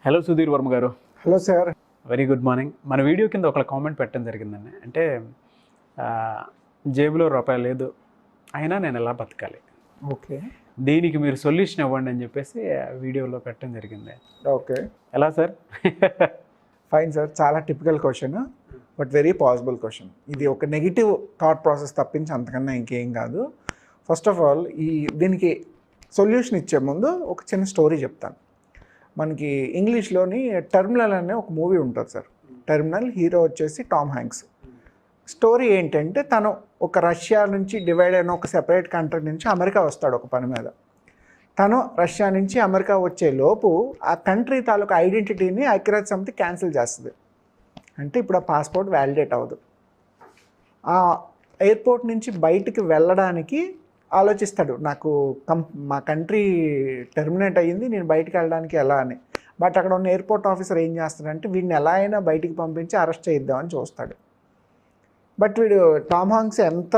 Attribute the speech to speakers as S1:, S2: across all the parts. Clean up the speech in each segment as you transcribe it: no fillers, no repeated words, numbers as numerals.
S1: Hello Sudheer Varma గారు.
S2: Hello sir.
S1: Very good morning. మన video కింద ఒక కామెంట్ పెట్టడం జరిగిందండి. అంటే జేబులో రూపాయి లేదు అయినా నేను ఎలా బతకాలి,
S2: ఓకే,
S1: దీనికి మీరు సొల్యూషన్ ఇవ్వండి అని చెప్పేసి వీడియోలో పెట్టడం జరిగింది.
S2: ఓకే,
S1: ఎలా సార్?
S2: Fine sir. చాలా typical question, but very possible question. ఇది ఒక నెగిటివ్ థాట్ ప్రాసెస్ తప్పించి అంతకన్నా ఇంకేం కాదు. ఫస్ట్ ఆఫ్ ఆల్ దీనికి సొల్యూషన్ ఇచ్చే ముందు ఒక చిన్న స్టోరీ చెప్తాను. మనకి ఇంగ్లీష్లోని టెర్మినల్ అనే ఒక మూవీ ఉంటుంది సార్. టెర్మినల్ హీరో వచ్చేసి టామ్ హ్యాంక్స్. స్టోరీ ఏంటంటే తను ఒక రష్యా నుంచి డివైడ్ అయిన ఒక సెపరేట్ కంట్రీ నుంచి అమెరికా వస్తాడు ఒక పని మీద. తను రష్యా నుంచి అమెరికా వచ్చే లోపు ఆ కంట్రీ తాలూకు ఐడెంటిటీని ఐక్యరాజ్య సమితి క్యాన్సిల్ చేస్తుంది. అంటే ఇప్పుడు ఆ పాస్పోర్ట్ వ్యాలిడేట్ అవ్వదు. ఆ ఎయిర్పోర్ట్ నుంచి బయటికి వెళ్ళడానికి ఆలోచిస్తాడు, నాకు మా కంట్రీ టెర్మినేట్ అయ్యింది, నేను బయటికి వెళ్ళడానికి ఎలా అని. బట్ అక్కడ ఉన్న ఎయిర్పోర్ట్ ఆఫీసర్ ఏం చేస్తాడంటే వీడిని ఎలా అయినా బయటికి పంపించి అరెస్ట్ చేయిద్దామని చూస్తాడు. బట్ వీడు టామ్ హాంక్స్ ఎంత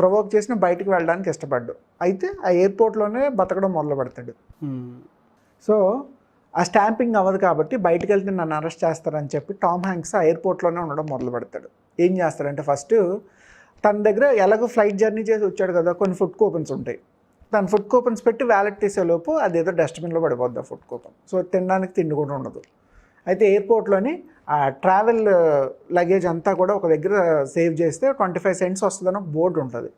S2: ప్రొవోక్ చేసినా బయటికి వెళ్ళడానికి ఇష్టపడ్డు. అయితే ఆ ఎయిర్పోర్ట్లోనే బతకడం మొదలు పెడతాడు. సో ఆ స్టాంపింగ్ అవ్వదు కాబట్టి బయటికి వెళ్తే నన్ను అరెస్ట్ చేస్తారని చెప్పి టామ్ హ్యాంక్స్ ఆ ఎయిర్పోర్ట్లోనే ఉండడం మొదలు పెడతాడు. ఏం చేస్తాడంటే ఫస్ట్ తన దగ్గర ఎలాగో ఫ్లైట్ జర్నీ చేసి వచ్చాడు కదా, కొన్ని ఫుడ్ కూపన్స్ ఉంటాయి. తను ఫుడ్ కూపన్స్ పెట్టి వ్యాలెట్ తీసేలోపు అదేదో డస్ట్బిన్లో పడిపోద్ది ఆ ఫుడ్ కూపన్. సో తినడానికి తిండి కూడా ఉండదు. అయితే ఎయిర్పోర్ట్లోని ఆ ట్రావెల్ లగేజ్ అంతా కూడా ఒక దగ్గర సేవ్ చేస్తే 25 cents వస్తుందని ఒక బోర్డు ఉంటుంది.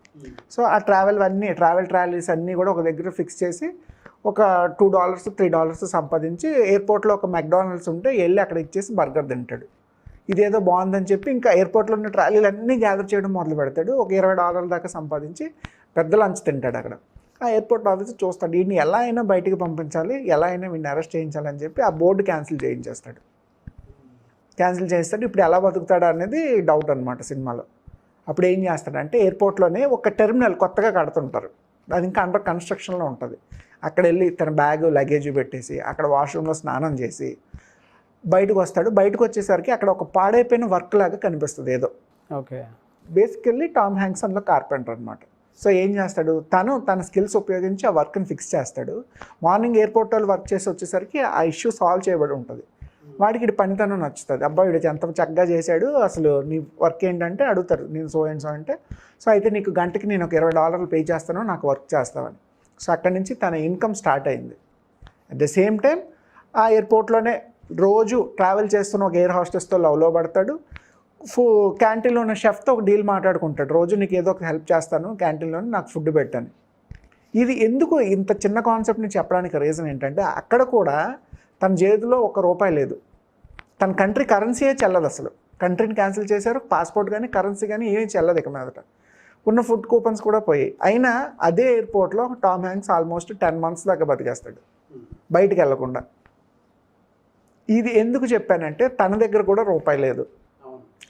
S2: సో ఆ ట్రావెల్ ట్రాలీస్ అన్నీ కూడా ఒక దగ్గర ఫిక్స్ చేసి ఒక $2 $3 సంపాదించి ఎయిర్పోర్ట్లో ఒక మెక్డానల్డ్స్ ఉంటే వెళ్ళి అక్కడ ఇచ్చేసి బర్గర్ తింటాడు. ఇదేదో బాగుందని చెప్పి ఇంకా ఎయిర్పోర్ట్లో ఉన్న ట్రాలీలు అన్నీ గ్యాదర్ చేయడం మొదలు పెడతాడు. ఒక $20 దాకా సంపాదించి పెద్ద లంచ్ తింటాడు అక్కడ. ఆ ఎయిర్పోర్ట్ ఆఫీసర్ చూస్తాడు, వీడిని ఎలా అయినా బయటికి పంపించాలి, ఎలా అయినా వీడిని అరెస్ట్ చేయించాలని చెప్పి ఆ బోర్డు క్యాన్సిల్ చేయించేస్తాడు. ఇప్పుడు ఎలా బతుకుతాడు అనేది డౌట్ అనమాట సినిమాలో. అప్పుడు ఏం చేస్తాడంటే ఎయిర్పోర్ట్లోనే ఒక టెర్మినల్ కొత్తగా కడుతుంటారు, అది ఇంకా అండర్ కన్స్ట్రక్షన్లో ఉంటుంది. అక్కడ వెళ్ళి తన బ్యాగ్ లగేజ్ పెట్టేసి అక్కడ వాష్రూమ్లో స్నానం చేసి బయటకు వస్తాడు. బయటకు వచ్చేసరికి అక్కడ ఒక పాడైపోయిన వర్క్ లాగా కనిపిస్తుంది ఏదో.
S1: ఓకే,
S2: బేసికల్లీ టామ్ హ్యాంక్స్ అందులో కార్పెంటర్ అనమాట. సో ఏం చేస్తాడు, తన స్కిల్స్ ఉపయోగించి ఆ వర్క్ని ఫిక్స్ చేస్తాడు. మార్నింగ్ ఎయిర్పోర్ట్ వాళ్ళు వర్క్ చేసి వచ్చేసరికి ఆ ఇష్యూ సాల్వ్ చేయబడి ఉంటుంది. వాడికి ఇది పనితనం నచ్చుతుంది. అబ్బాయి వీడు ఎంత చక్కగా చేశాడు, అసలు నీ వర్క్ ఏంటంటే అడుగుతారు, నేను సో అంటే. సో అయితే నీకు గంటకి నేను ఒక $20 పే చేస్తాను, నాకు వర్క్ చేస్తావని. సో అక్కడి నుంచి తన ఇన్కమ్ స్టార్ట్ అయింది. అట్ ద సేమ్ టైం ఆ ఎయిర్పోర్ట్లోనే రోజు ట్రావెల్ చేస్తున్న ఒక ఎయిర్ హోస్టెస్తో లవ్లో పడతాడు. క్యాంటీన్లో ఉన్న షెఫ్తో ఒక డీల్ మాట్లాడుకుంటాడు, రోజు నీకు ఏదో ఒక హెల్ప్ చేస్తాను క్యాంటీన్లోనే, నాకు ఫుడ్ పెట్టాను. ఇది ఎందుకు ఇంత చిన్న కాన్సెప్ట్ని చెప్పడానికి రీజన్ ఏంటంటే అక్కడ కూడా తన చేతిలో $1 లేదు. తన కంట్రీ కరెన్సీయే చెల్లదు అసలు. కంట్రీని క్యాన్సిల్ చేశారు, పాస్పోర్ట్ కానీ కరెన్సీ కానీ ఏమీ చెల్లదు ఇక మీదట. ఉన్న ఫుడ్ కూపన్స్ కూడా పోయాయి. అయినా అదే ఎయిర్పోర్ట్లో టామ్ హ్యాంక్స్ ఆల్మోస్ట్ 10 months దాకా బతికేస్తాడు బయటికి వెళ్లకుండా. ఇది ఎందుకు చెప్పానంటే తన దగ్గర కూడా $1 లేదు,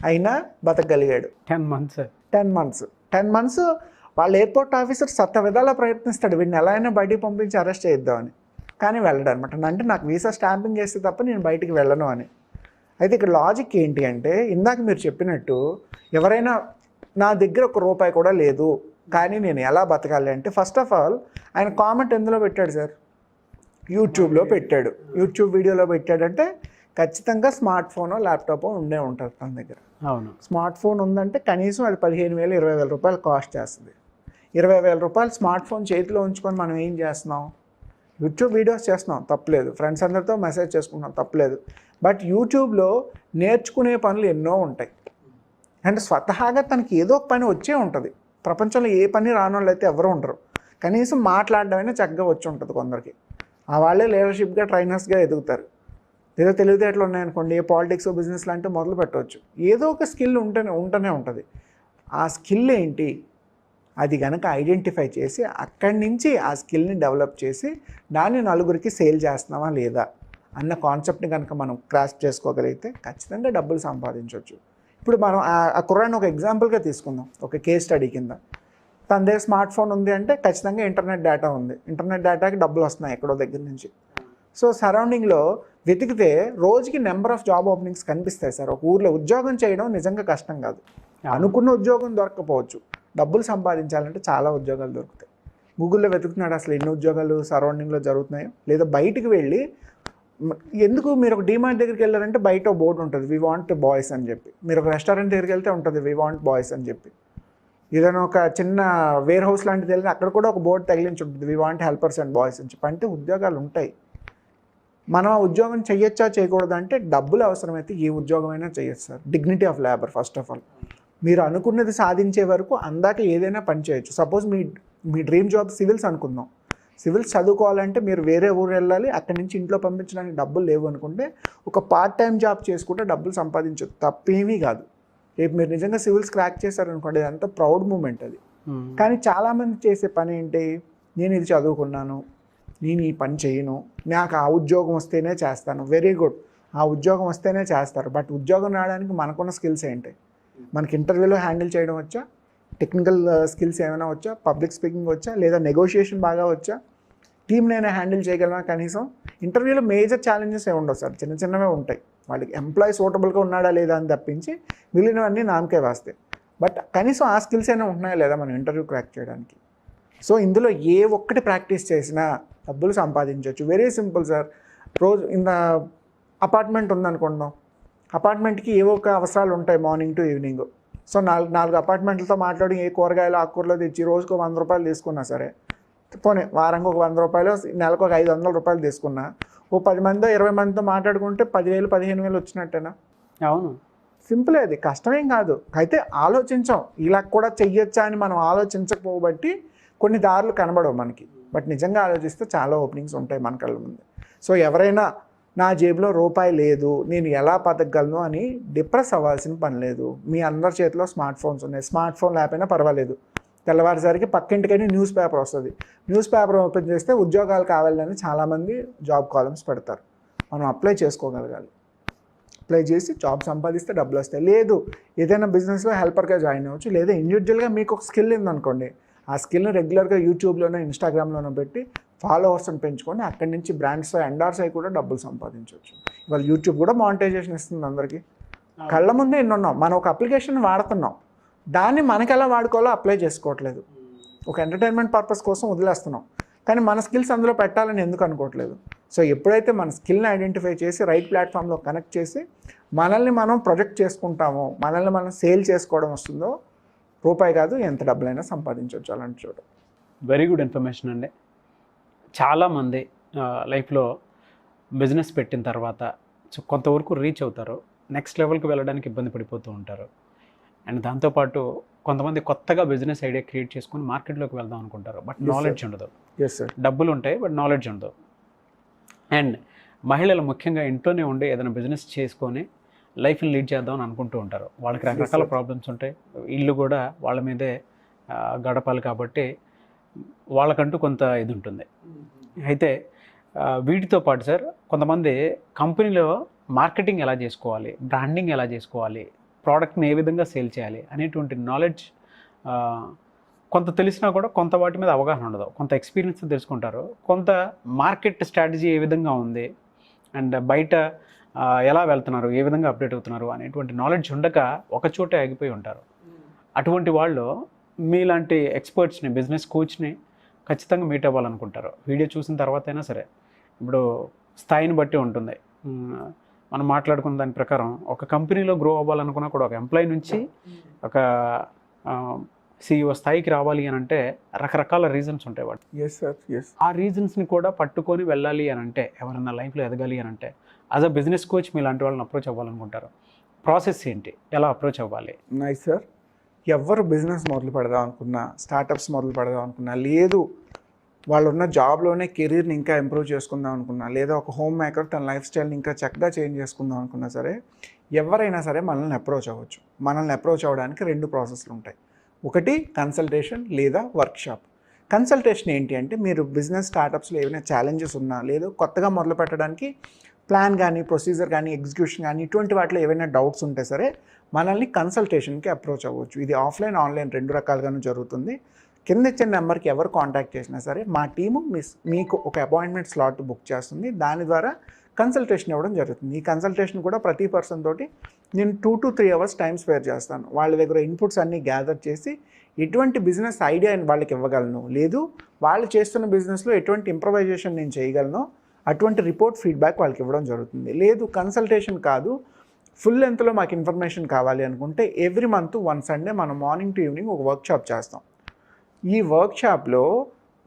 S2: అయినా బతకగలిగాడు. 10 months వాళ్ళ ఎయిర్పోర్ట్ ఆఫీసర్ సత్త విధాలా ప్రయత్నిస్తాడు వీడిని ఎలా అయినా బయటికి పంపించి అరెస్ట్ చేద్దామని, కానీ వెళ్ళడు అనమాట. అంటే నాకు వీసా స్టాంపింగ్ చేస్తే తప్ప నేను బయటికి వెళ్ళను అని. అయితే ఇక్కడ లాజిక్ ఏంటి అంటే ఇందాక మీరు చెప్పినట్టు ఎవరైనా నా దగ్గర $1 కూడా లేదు కానీ నేను ఎలా బతకాలి అంటే ఫస్ట్ ఆఫ్ ఆల్ ఆయన కామెంట్ ఎందులో పెట్టాడు సార్, యూట్యూబ్లో పెట్టాడు. యూట్యూబ్ వీడియోలో పెట్టాడంటే ఖచ్చితంగా స్మార్ట్ ఫోనో ల్యాప్టాపో ఉండే ఉంటుంది తన దగ్గర.
S1: అవును,
S2: స్మార్ట్ ఫోన్ ఉందంటే కనీసం అది 15,000 20,000 కాస్ట్ చేస్తుంది. 20,000 స్మార్ట్ ఫోన్ చేతిలో ఉంచుకొని మనం ఏం చేస్తున్నాం, యూట్యూబ్ వీడియోస్ చేస్తున్నాం తప్పలేదు, ఫ్రెండ్స్ అందరితో మెసేజ్ చేసుకుంటున్నాం తప్పలేదు. బట్ యూట్యూబ్లో నేర్చుకునే పనులు ఎన్నో ఉంటాయి. అంటే స్వతహాగా తనకి ఏదో ఒక పని వచ్చే ఉంటుంది. ప్రపంచంలో ఏ పని రాని వాళ్ళు అయితే ఎవరు ఉండరు. కనీసం మాట్లాడడమైనా చక్కగా వచ్చి ఉంటుంది కొందరికి. ఆ వాళ్ళే లీడర్షిప్గా ట్రైనర్స్గా ఎదుగుతారు. ఏదో తెలివితేటలు ఉన్నాయనుకోండి, పాలిటిక్స్ బిజినెస్ లాంటివి మొదలు పెట్టవచ్చు. ఏదో ఒక స్కిల్ ఉంటూనే ఉంటుంది. ఆ స్కిల్ ఏంటి అది కనుక ఐడెంటిఫై చేసి అక్కడి నుంచి ఆ స్కిల్ని డెవలప్ చేసి దాన్ని నలుగురికి సేల్ చేస్తున్నామా లేదా అన్న కాన్సెప్ట్ని కనుక మనం క్రాస్ చేసుకోగలిగితే ఖచ్చితంగా డబ్బులు సంపాదించవచ్చు. ఇప్పుడు మనం ఆ కుర్రాన్ని ఒక ఎగ్జాంపుల్గా తీసుకుందాం, ఒక కేస్ స్టడీ కింద. తన దగ్గర స్మార్ట్ ఫోన్ ఉంది అంటే ఖచ్చితంగా ఇంటర్నెట్ డేటా ఉంది. ఇంటర్నెట్ డేటాకి డబ్బులు వస్తున్నాయి ఎక్కడో దగ్గర నుంచి. సో సరౌండింగ్లో వెతికితే రోజుకి నెంబర్ ఆఫ్ జాబ్ ఓపెనింగ్స్ కనిపిస్తాయి సార్. ఒక ఊర్లో ఉద్యోగం చేయడం నిజంగా కష్టం కాదు. అనుకున్న ఉద్యోగం దొరకకపోవచ్చు, డబ్బులు సంపాదించాలంటే చాలా ఉద్యోగాలు దొరుకుతాయి. గూగుల్లో వెతుకుతున్నాడు అసలు ఎన్ని ఉద్యోగాలు సరౌండింగ్లో జరుగుతున్నాయో, లేదా బయటికి వెళ్ళి ఎందుకు మీరు ఒక డీమార్ట్ దగ్గరికి వెళ్ళారంటే బయట బోర్డు ఉంటుంది వి వాంట్ బాయ్స్ అని చెప్పి, మీరు ఒక రెస్టారెంట్ దగ్గరికి వెళ్తే ఉంటుంది వి వాంట్ బాయ్స్ అని చెప్పి, ఏదైనా ఒక చిన్న వేర్ హౌస్ లాంటిది వెళ్తే అక్కడ కూడా ఒక బోర్డు తగిలించి ఉంటుంది we want helpers and boys అని చెప్పి. అంటే ఉద్యోగాలు ఉంటాయి, మనం ఆ ఉద్యోగం చేయొచ్చా చేయకూడదు అంటే డబ్బులు అవసరమైతే ఏ ఉద్యోగమైనా చేయొచ్చు sir. Dignity of labour first of all, మీరు అనుకున్నది సాధించే వరకు అందాక ఏదైనా పని చేయొచ్చు. సపోజ్ మీ డ్రీమ్ జాబ్ సివిల్స్ అనుకుందాం, సివిల్స్ చదువుకోవాలంటే మీరు వేరే ఊరు వెళ్ళాలి, అక్కడి నుంచి ఇంట్లో పంపించడానికి డబ్బులు లేవు అనుకుంటే ఒక పార్ట్ టైం జాబ్ చేసుకుంటే డబ్బులు సంపాదించవచ్చు, తప్పేమీ కాదు. రేపు మీరు నిజంగా సివిల్స్ క్రాక్ చేశారనుకోండి, అదంతా ప్రౌడ్ మూమెంట్ అది. కానీ చాలామంది చేసే పని ఏంటి, నేను ఇది చదువుకున్నాను, నేను ఈ పని చేయను, నాకు ఆ ఉద్యోగం వస్తేనే చేస్తాను. వెరీ గుడ్, ఆ ఉద్యోగం వస్తేనే చేస్తారు. బట్ ఉద్యోగం రావడానికి మనకున్న స్కిల్స్ ఏంటి, మనకి ఇంటర్వ్యూలో హ్యాండిల్ చేయడం వచ్చా, టెక్నికల్ స్కిల్స్ ఏమైనా వచ్చా, పబ్లిక్ స్పీకింగ్ వచ్చా, లేదా నెగోషియేషన్ బాగా వచ్చా, టీమ్ నేను హ్యాండిల్ చేయగలనా. కనీసం ఇంటర్వ్యూలో మేజర్ ఛాలెంజెస్ ఏమి ఉండవు సార్, చిన్న చిన్నవే ఉంటాయి. వాళ్ళకి ఎంప్లాయీ సూటబుల్గా ఉన్నాడా లేదా అని తప్పించి మిగిలినవన్నీ నామకే వాస్తాయి. బట్ కనీసం ఆ స్కిల్స్ అయినా ఉంటున్నాయా లేదా మనం ఇంటర్వ్యూ క్రాక్ చేయడానికి. సో ఇందులో ఏ ఒక్కటి ప్రాక్టీస్ చేసినా డబ్బులు సంపాదించవచ్చు. Very simple sir. రోజు అపార్ట్మెంట్ ఉందనుకుందాం, అపార్ట్మెంట్కి ఏవో ఒక అవసరాలు ఉంటాయి మార్నింగ్ టు ఈవినింగ్. సో నాలుగు అపార్ట్మెంట్లతో మాట్లాడి ఏ కూరగాయలు ఆకుకూరలో తెచ్చి రోజుకు 100 రూపాయలు తీసుకున్నా సరే, పోనీ వారంకి ఒక 100 రూపాయలు, నెలకు ఒక 500 రూపాయలు తీసుకున్నా, ఓ 10 మందితో 20 మందితో మాట్లాడుకుంటే 10,000 15,000 వచ్చినట్టేనా.
S1: అవును,
S2: సింపులే, అది కష్టమేం కాదు. అయితే ఆలోచించాం ఇలా కూడా చెయ్యొచ్చా అని, మనం ఆలోచించకపోబట్టి కొన్ని దారులు కనబడవు మనకి. బట్ నిజంగా ఆలోచిస్తే చాలా ఓపెనింగ్స్ ఉంటాయి మన కళ్ళ ముందు. సో ఎవరైనా నా జేబులో రూపాయి లేదు, నేను ఎలా బతకగలను అని డిప్రెస్ అవ్వాల్సిన పని లేదు. మీ అందరి చేతిలో స్మార్ట్ ఫోన్స్ ఉన్నాయి, స్మార్ట్ ఫోన్ లేకపోయినా పర్వాలేదు, తెల్లవారుసరికి పక్కింటికని న్యూస్ పేపర్ వస్తుంది, న్యూస్ పేపర్ ఓపెన్ చేస్తే ఉద్యోగాలు కావాలని చాలామంది జాబ్ కాలమ్స్ పెడతారు. మనం అప్లై చేసుకోగలగాలి, అప్లై చేసి జాబ్ సంపాదిస్తే డబ్బులు వస్తాయి. లేదు ఏదైనా బిజినెస్లో హెల్పర్గా జాయిన్ అవ్వచ్చు, లేదా ఇండివిజువల్గా మీకు ఒక స్కిల్ ఉందనుకోండి, ఆ స్కిల్ని రెగ్యులర్గా యూట్యూబ్లోనో ఇన్స్టాగ్రామ్లోనో పెట్టి ఫాలోవర్స్ని పెంచుకొని అక్కడి నుంచి బ్రాండ్స్ ఎండార్స్ అయి కూడా డబ్బులు సంపాదించవచ్చు. ఇవాళ యూట్యూబ్ కూడా మానిటైజేషన్ ఇస్తుంది అందరికీ, కళ్ళ ముందే ఎన్నున్నాం. మనం ఒక అప్లికేషన్ వాడుతున్నాం, దాన్ని మనకి ఎలా వాడుకోవాలో అప్లై చేసుకోవట్లేదు, ఒక ఎంటర్టైన్మెంట్ పర్పస్ కోసం వదిలేస్తున్నాం. కానీ మన స్కిల్స్ అందులో పెట్టాలని ఎందుకు అనుకోవట్లేదు. సో ఎప్పుడైతే మన స్కిల్ని ఐడెంటిఫై చేసి రైట్ ప్లాట్ఫామ్లో కనెక్ట్ చేసి మనల్ని మనం ప్రొజెక్ట్ చేసుకుంటామో, మనల్ని మనం సేల్ చేసుకోవడం వస్తుందో, రూపాయి కాదు ఎంత డబ్బులైనా సంపాదించవచ్చు అలాంటి చోట.
S1: వెరీ గుడ్ ఇన్ఫర్మేషన్ అండి. చాలామంది లైఫ్లో బిజినెస్ పెట్టిన తర్వాత కొంతవరకు రీచ్ అవుతారు, నెక్స్ట్ లెవెల్కి వెళ్ళడానికి ఇబ్బంది పడిపోతూ ఉంటారు. అండ్ దాంతోపాటు కొంతమంది కొత్తగా బిజినెస్ ఐడియా క్రియేట్ చేసుకొని మార్కెట్లోకి వెళ్దాం అనుకుంటారు, బట్ నాలెడ్జ్ ఉండదు. డబ్బులు ఉంటాయి బట్ నాలెడ్జ్ ఉండదు. అండ్ మహిళలు ముఖ్యంగా ఇంట్లోనే ఉండి ఏదైనా బిజినెస్ చేసుకొని లైఫ్ని లీడ్ చేద్దామని అనుకుంటూ ఉంటారు. వాళ్ళకి రకరకాల ప్రాబ్లమ్స్ ఉంటాయి, ఇల్లు కూడా వాళ్ళ మీదే గడపాలి కాబట్టి వాళ్ళకంటూ కొంత ఇది ఉంటుంది. అయితే వీటితో పాటు సార్ కొంతమంది కంపెనీలో మార్కెటింగ్ ఎలా చేసుకోవాలి, బ్రాండింగ్ ఎలా చేసుకోవాలి, ప్రోడక్ట్ని ఏ విధంగా సేల్ చేయాలి అనేటువంటి నాలెడ్జ్ కొంత తెలిసినా కూడా కొంత వాటి మీద అవగాహన ఉండదు. కొంత ఎక్స్పీరియన్స్ తెలుసుకుంటారు, కొంత మార్కెట్ స్ట్రాటజీ ఏ విధంగా ఉంది అండ్ బయట ఎలా వెళ్తున్నారు, ఏ విధంగా అప్డేట్ అవుతున్నారు అనేటువంటి నాలెడ్జ్ ఉండక ఒక చోటే ఆగిపోయి ఉంటారు. అటువంటి వాళ్ళు మీలాంటి ఎక్స్పర్ట్స్ని, బిజినెస్ కోచ్ని ఖచ్చితంగా మీట్ అవ్వాలనుకుంటారు. వీడియో చూసిన తర్వాత అయినా సరే, ఇప్పుడు స్థాయిని బట్టి ఉంటుంది. మనం మాట్లాడుకున్న దాని ప్రకారం ఒక కంపెనీలో గ్రో అవ్వాలనుకున్నా కూడా ఒక ఎంప్లాయీ నుంచి ఒక CEO స్థాయికి రావాలి అని అంటే రకరకాల రీజన్స్ ఉంటాయి వాటి. ఆ రీజన్స్ని కూడా పట్టుకొని వెళ్ళాలి అని అంటే, ఎవరన్నా లైఫ్లో ఎదగాలి అని అంటే యాజ్ అ బిజినెస్ కోచ్ మీలాంటి వాళ్ళని అప్రోచ్ అవ్వాలనుకుంటారు. ప్రాసెస్ ఏంటి, ఎలా అప్రోచ్ అవ్వాలి?
S2: Nice sir. ఎవరు బిజినెస్ మొదలు పెడదాం అనుకున్నా, స్టార్టప్స్ మొదలు పెడదాం అనుకున్నా, లేదు వాళ్ళు ఉన్న జాబ్లోనే కెరీర్ని ఇంకా ఇంప్రూవ్ చేసుకుందాం అనుకున్నా, లేదా ఒక హోమ్ మేకర్ తన లైఫ్ స్టైల్ని ఇంకా చక్కగా చేంజ్ చేసుకుందాం అనుకున్నా సరే, ఎవరైనా సరే మనల్ని అప్రోచ్ అవ్వచ్చు. మనల్ని అప్రోచ్ అవ్వడానికి 2 ప్రాసెస్లు ఉంటాయి. ఒకటి కన్సల్టేషన్ లేదా వర్క్షాప్. కన్సల్టేషన్ ఏంటి అంటే, మీరు బిజినెస్ స్టార్టప్స్లో ఏమైనా ఛాలెంజెస్ ఉన్నా, లేదా కొత్తగా మొదలు పెట్టడానికి ప్లాన్ కానీ, ప్రొసీజర్ కానీ, ఎగ్జిక్యూషన్ కానీ, ఇటువంటి వాటిలో ఏవైనా డౌట్స్ ఉంటే సరే మనల్ని కన్సల్టేషన్కి అప్రోచ్ అవ్వచ్చు. ఇది ఆఫ్లైన్, ఆన్లైన్ 2 రకాలుగాను జరుగుతుంది. కింద ఇచ్చిన నెంబర్కి ఎవరు కాంటాక్ట్ చేసినా సరే మా టీము మీకు ఒక అపాయింట్మెంట్ స్లాట్ బుక్ చేస్తుంది. దాని ద్వారా కన్సల్టేషన్ ఇవ్వడం జరుగుతుంది. ఈ కన్సల్టేషన్ కూడా ప్రతి పర్సన్ తోటి నేను 2 to 3 hours టైం స్పేర్ చేస్తాను. వాళ్ళ దగ్గర ఇన్పుట్స్ అన్నీ గ్యాదర్ చేసి ఎటువంటి బిజినెస్ ఐడియా వాళ్ళకి ఇవ్వగలను, లేదు వాళ్ళు చేస్తున్న బిజినెస్లో ఎటువంటి ఇంప్రవైజేషన్ నేను చేయగలను, అటువంటి రిపోర్ట్ ఫీడ్బ్యాక్ వాళ్ళకి ఇవ్వడం జరుగుతుంది. లేదు కన్సల్టేషన్ కాదు, ఫుల్ లెంత్లో మాకు ఇన్ఫర్మేషన్ కావాలి అనుకుంటే ఎవ్రీ మంత్ 1 సండే మనం మార్నింగ్ టు ఈవినింగ్ ఒక వర్క్షాప్ చేస్తాం. ఈ వర్క్షాప్లో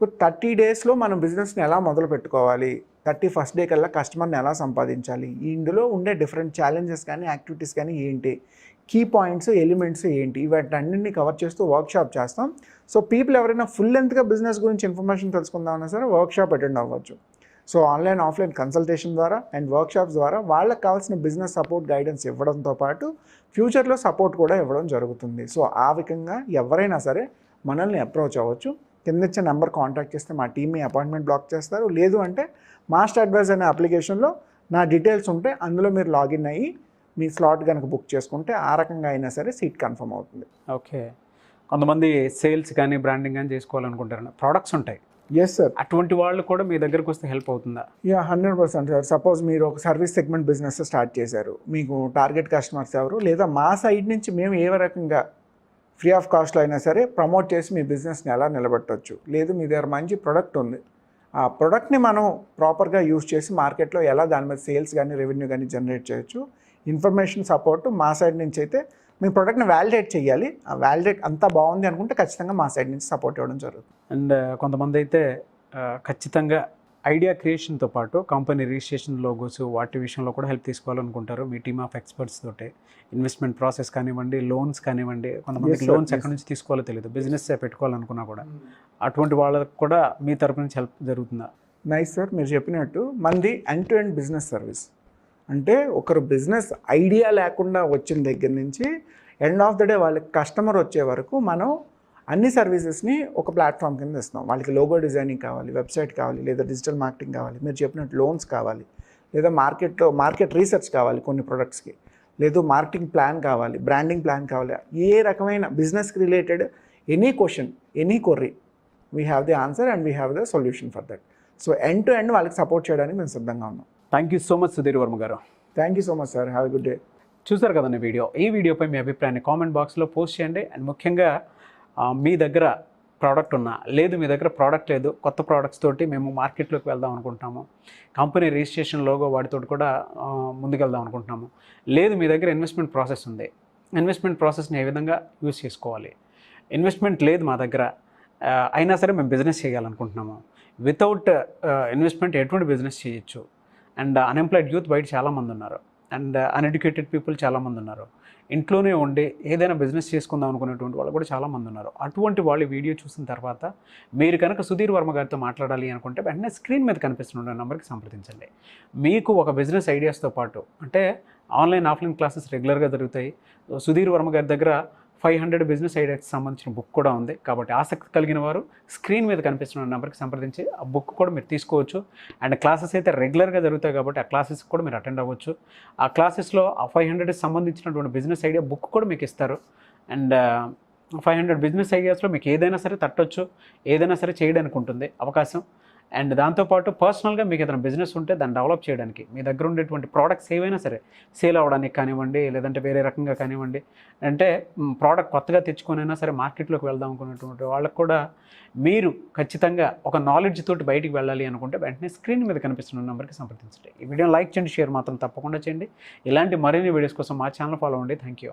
S2: 30 డేస్లో మనం బిజినెస్ని ఎలా మొదలు పెట్టుకోవాలి, 31st డే కల్లా కస్టమర్ని ఎలా సంపాదించాలి, ఇందులో ఉండే డిఫరెంట్ ఛాలెంజెస్ కానీ యాక్టివిటీస్ కానీ ఏంటి, కీ పాయింట్స్ ఎలిమెంట్స్ ఏంటి, వాటన్నింటినీ కవర్ చేస్తూ వర్క్షాప్ చేస్తాం. సో పీపుల్ ఎవరైనా ఫుల్ లెంత్గా బిజినెస్ గురించి ఇన్ఫర్మేషన్ తెలుసుకుందామన్నా సరే వర్క్షాప్ అటెండ్ అవ్వచ్చు. సో ఆన్లైన్ ఆఫ్లైన్ కన్సల్టేషన్ ద్వారా అండ్ వర్క్షాప్స్ ద్వారా వాళ్ళకి కావాల్సిన బిజినెస్ సపోర్ట్ గైడెన్స్ ఇవ్వడంతో పాటు ఫ్యూచర్లో సపోర్ట్ కూడా ఇవ్వడం జరుగుతుంది. సో ఆ విధంగా ఎవరైనా సరే మనల్ని అప్రోచ్ అవ్వచ్చు. కింద ఇచ్చే నెంబర్ కాంటాక్ట్ చేస్తే మా టీమ్ మీ అపాయింట్మెంట్ బ్లాక్ చేస్తారు. లేదు అంటే మాస్టర్ అడ్వైజ్ అనే అప్లికేషన్లో నా డీటెయిల్స్ ఉంటే అందులో మీరు లాగిన్ అయ్యి మీ స్లాట్ కనుక బుక్ చేసుకుంటే ఆ రకంగా అయినా సరే సీట్ కన్ఫర్మ్ అవుతుంది.
S1: ఓకే, కొంతమంది సేల్స్ కానీ బ్రాండింగ్ కానీ చేసుకోవాలనుకుంటారు, ప్రోడక్ట్స్ ఉంటాయి.
S2: ఎస్ సార్,
S1: అటువంటి వాళ్ళు కూడా మీ దగ్గరకు వస్తే హెల్ప్ అవుతుందా?
S2: 100% సార్. సపోజ్ మీరు ఒక సర్వీస్ సెగ్మెంట్ బిజినెస్ స్టార్ట్ చేశారు, మీకు టార్గెట్ కస్టమర్స్ ఎవరు, లేదా మా సైడ్ నుంచి మేము ఏ రకంగా ఫ్రీ ఆఫ్ కాస్ట్లో అయినా సరే ప్రమోట్ చేసి మీ బిజినెస్ని ఎలా నిలబెట్టవచ్చు, లేదు మీ దగ్గర మంచి ప్రొడక్ట్ ఉంది, ఆ ప్రొడక్ట్ని మనం ప్రాపర్గా యూజ్ చేసి మార్కెట్లో ఎలా దాని మీద సేల్స్ కానీ రెవెన్యూ కానీ జనరేట్ చేయొచ్చు, ఇన్ఫర్మేషన్ సపోర్ట్ మా సైడ్ నుంచి అయితే మీ ప్రోడక్ట్ని వ్యాలిడేట్ చేయాలి. ఆ వ్యాలిడేట్ అంతా బాగుంది అనుకుంటే ఖచ్చితంగా మా సైడ్ నుంచి సపోర్ట్ ఇవ్వడం జరుగుతుంది.
S1: అండ్ కొంతమంది అయితే ఖచ్చితంగా ఐడియా క్రియేషన్తో పాటు కంపెనీ రిజిస్ట్రేషన్ లోగోస్ వాటి విషయంలో కూడా హెల్ప్ తీసుకోవాలనుకుంటారు. మీ టీమ్ ఆఫ్ ఎక్స్పర్ట్స్ తోటి ఇన్వెస్ట్మెంట్ ప్రాసెస్ కానివ్వండి, లోన్స్ కానివ్వండి, కొంతమందికి లోన్స్ ఎక్కడి నుంచి తీసుకోవాలో తెలియదు, బిజినెస్ పెట్టుకోవాలనుకున్నా కూడా అటువంటి వాళ్ళకు కూడా మీ తరపు నుంచి హెల్ప్ జరుగుతుందా?
S2: నైస్ సార్, మీరు చెప్పినట్టు మనది end to end business service. అంటే ఒకరు బిజినెస్ ఐడియా లేకుండా వచ్చిన దగ్గర నుంచి ఎండ్ ఆఫ్ ద డే వాళ్ళకి కస్టమర్ వచ్చే వరకు మనం అన్ని సర్వీసెస్ని ఒక ప్లాట్ఫామ్ కింద ఇస్తాం. వాళ్ళకి లోగో డిజైనింగ్ కావాలి, వెబ్సైట్ కావాలి, లేదా డిజిటల్ మార్కెటింగ్ కావాలి, మీరు చెప్పినట్టు లోన్స్ కావాలి, లేదా మార్కెట్ రీసెర్చ్ కావాలి కొన్ని ప్రొడక్ట్స్కి, లేదు మార్కెటింగ్ ప్లాన్ కావాలి, బ్రాండింగ్ ప్లాన్ కావాలి, ఏ రకమైన బిజినెస్కి related any question, any query, we have the answer and we have the solution for that. So end to end వాళ్ళకి సపోర్ట్ చేయడానికి మేము సిద్ధంగా ఉన్నాం.
S1: Thank you so much Sudheer Varma గారు.
S2: Thank you so much sir, have a good day.
S1: చూసారు కదండి video. ఈ వీడియోపై మీ అభిప్రాయాన్ని కామెంట్ బాక్స్లో పోస్ట్ చేయండి. అండ్ ముఖ్యంగా మీ దగ్గర ప్రోడక్ట్ ఉన్నా, లేదు మీ దగ్గర ప్రోడక్ట్ లేదు, కొత్త ప్రోడక్ట్స్ తోటి మేము మార్కెట్లోకి వెళ్దాం అనుకుంటున్నాము, కంపెనీ రిజిస్ట్రేషన్ లోగో వాటితో కూడా ముందుకెళ్దాం అనుకుంటున్నాము, లేదు మీ దగ్గర ఇన్వెస్ట్మెంట్ ప్రాసెస్ ఉంది, ఇన్వెస్ట్మెంట్ ప్రాసెస్ని ఏ విధంగా యూజ్ చేసుకోవాలి, ఇన్వెస్ట్మెంట్ లేదు మా దగ్గర అయినా సరే మేము బిజినెస్ చేయాలనుకుంటున్నాము, వితౌట్ ఇన్వెస్ట్మెంట్ ఎటువంటి బిజినెస్ చేయొచ్చు, అండ్ అన్ఎంప్లాయిడ్ యూత్ బయట చాలామంది ఉన్నారు, అండ్ అన్ఎడ్యుకేటెడ్ పీపుల్ చాలామంది ఉన్నారు, ఇంట్లోనే ఉండి ఏదైనా బిజినెస్ చేసుకుందాం అనుకునేటువంటి వాళ్ళు కూడా చాలామంది ఉన్నారు. అటువంటి వాళ్ళు వీడియో చూసిన తర్వాత మీరు కనుక సుధీర్ వర్మ గారితో మాట్లాడాలి అనుకుంటే వెంటనే స్క్రీన్ మీద కనిపిస్తున్న నెంబర్కి సంప్రదించండి. మీకు ఒక బిజినెస్ ఐడియాస్తో పాటు, అంటే ఆన్లైన్ ఆఫ్లైన్ క్లాసెస్ రెగ్యులర్గా జరుగుతాయి. సుధీర్ వర్మ గారి దగ్గర 500 బిజినెస్ ఐడియాకి సంబంధించిన బుక్ కూడా ఉంది. కాబట్టి ఆసక్తి కలిగిన వారు స్క్రీన్ మీద కనిపిస్తున్న నెంబర్కి సంప్రదించి ఆ బుక్ కూడా మీరు తీసుకోవచ్చు. అండ్ క్లాసెస్ అయితే రెగ్యులర్గా జరుగుతాయి కాబట్టి ఆ క్లాసెస్ కూడా మీరు అటెండ్ అవ్వచ్చు. ఆ క్లాసెస్లో ఆ 500 సంబంధించినటువంటి బిజినెస్ ఐడియా బుక్ కూడా మీకు ఇస్తారు. అండ్ 500 బిజినెస్ ఐడియాస్లో మీకు ఏదైనా సరే తట్టొచ్చు, ఏదైనా సరే చేయడానికి ఉంటుంది అవకాశం. అండ్ దాంతోపాటు పర్సనల్గా మీకు ఏదైనా బిజినెస్ ఉంటే దాన్ని డెవలప్ చేయడానికి మీ దగ్గర ఉండేటువంటి ప్రోడక్ట్స్ ఏవైనా సరే సేల్ అవ్వడానికి కానివ్వండి, లేదంటే వేరే రకంగా కానివ్వండి, అంటే ప్రోడక్ట్ కొత్తగా తెచ్చుకొనైనా సరే మార్కెట్లోకి వెళ్దాం అనుకున్నటువంటి వాళ్ళకు కూడా మీరు ఖచ్చితంగా ఒక నాలెడ్జ్ తోటి బయటికి వెళ్ళాలి అనుకుంటే వెంటనే స్క్రీన్ మీద కనిపిస్తున్న నెంబర్కి సంప్రదించండి. ఈ వీడియోని లైక్ చేయండి, షేర్ మాత్రం తప్పకుండా చేయండి. ఇలాంటి మరిన్ని వీడియోస్ కోసం మా ఛానల్ ఫాలో అవ్వండి. Thank you.